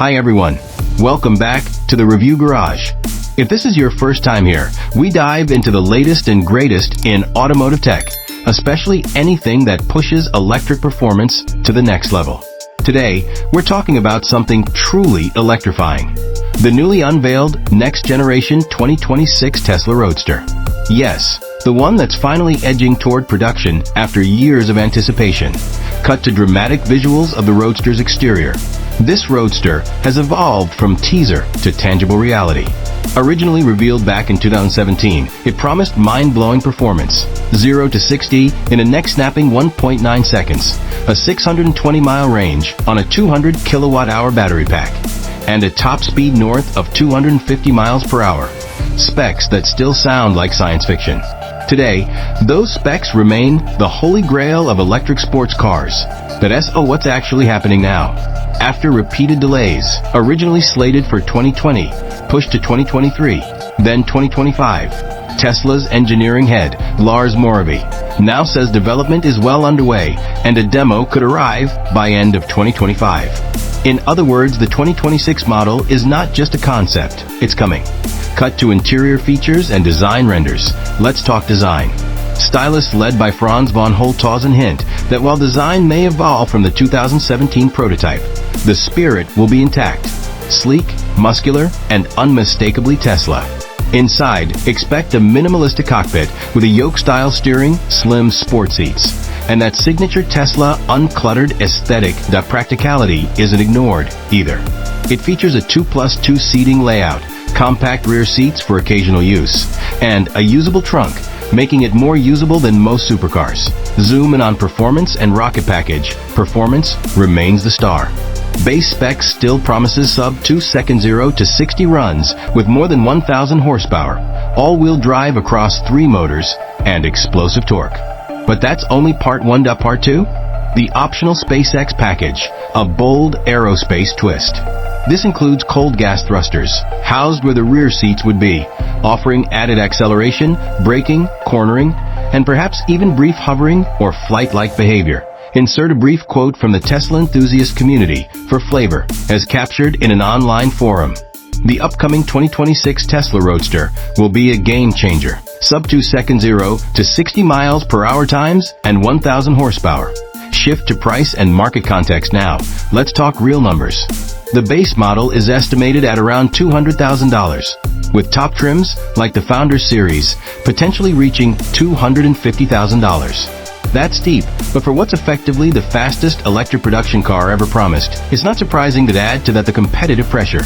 Hi everyone, welcome back to the Review Garage. If this is your first time here, we dive into the latest and greatest in automotive tech, especially anything that pushes electric performance to the next level. Today, we're talking about something truly electrifying. The newly unveiled next-generation 2026 Tesla Roadster. Yes, the one that's finally edging toward production after years of anticipation. Cut to dramatic visuals of the Roadster's exterior. This Roadster has evolved from teaser to tangible reality. Originally revealed back in 2017, it promised mind-blowing performance. 0 to 60 in a neck-snapping 1.9 seconds, a 620-mile range on a 200 kilowatt-hour battery pack, and a top speed north of 250 miles per hour. Specs that still sound like science fiction. Today, those specs remain the holy grail of electric sports cars. But so what's actually happening now? After repeated delays, originally slated for 2020, pushed to 2023, then 2025, Tesla's engineering head, Lars Moravy, now says development is well underway and a demo could arrive by end of 2025. In other words, the 2026 model is not just a concept, it's coming. Cut to interior features and design renders. Let's talk design. Stylists led by Franz von Holthausen hint that while design may evolve from the 2017 prototype, the spirit will be intact. Sleek, muscular, and unmistakably Tesla. Inside, expect a minimalistic cockpit with a yoke-style steering, slim sport seats. And that signature Tesla uncluttered aesthetic. The practicality isn't ignored either. It features a 2+2 seating layout, compact rear seats for occasional use, and a usable trunk, making it more usable than most supercars. Zoom in on performance and rocket package. Performance remains the star. Base specs still promises sub-2 second 0 to 60 runs with more than 1,000 horsepower, all-wheel drive across 3 motors, and explosive torque. But that's only part 1. Part 2? The optional SpaceX package, a bold aerospace twist. This includes cold gas thrusters, housed where the rear seats would be, offering added acceleration, braking, cornering, and perhaps even brief hovering or flight-like behavior. Insert a brief quote from the Tesla enthusiast community for flavor, as captured in an online forum. The upcoming 2026 Tesla Roadster will be a game-changer. Sub-2 second 0 to 60 miles per hour times and 1,000 horsepower. Shift to price and market context now. Let's talk real numbers. The base model is estimated at around $200,000, with top trims like the Founders Series potentially reaching $250,000. That's steep, but for what's effectively the fastest electric production car ever promised, it's not surprising to add to that the competitive pressure.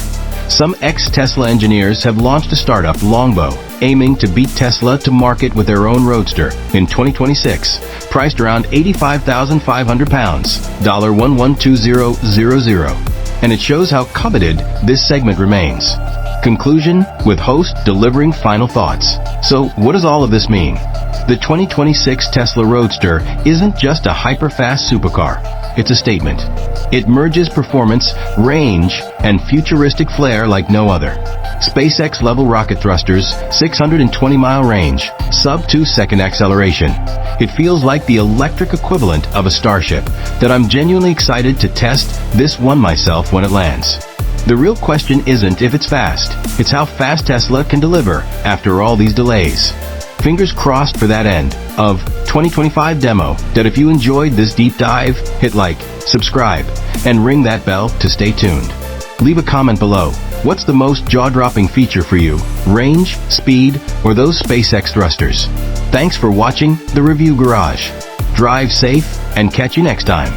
Some ex-Tesla engineers have launched a startup, Longbow, aiming to beat Tesla to market with their own Roadster in 2026, priced around £85,500, $1,12000. And it shows how coveted this segment remains. Conclusion, with host delivering final thoughts. So what does all of this mean? The 2026 Tesla Roadster isn't just a hyper-fast supercar. It's a statement. It merges performance, range, and futuristic flair like no other. SpaceX-level rocket thrusters, 620-mile range, sub-2 second acceleration. It feels like the electric equivalent of a Starship that I'm genuinely excited to test this one myself when it lands. The real question isn't if it's fast, it's how fast Tesla can deliver after all these delays. Fingers crossed for that end of 2025 demo. That if you enjoyed this deep dive, hit like, subscribe, and ring that bell to stay tuned. Leave a comment below. What's the most jaw-dropping feature for you? Range, speed, or those SpaceX thrusters? Thanks for watching the Review Garage. Drive safe and catch you next time.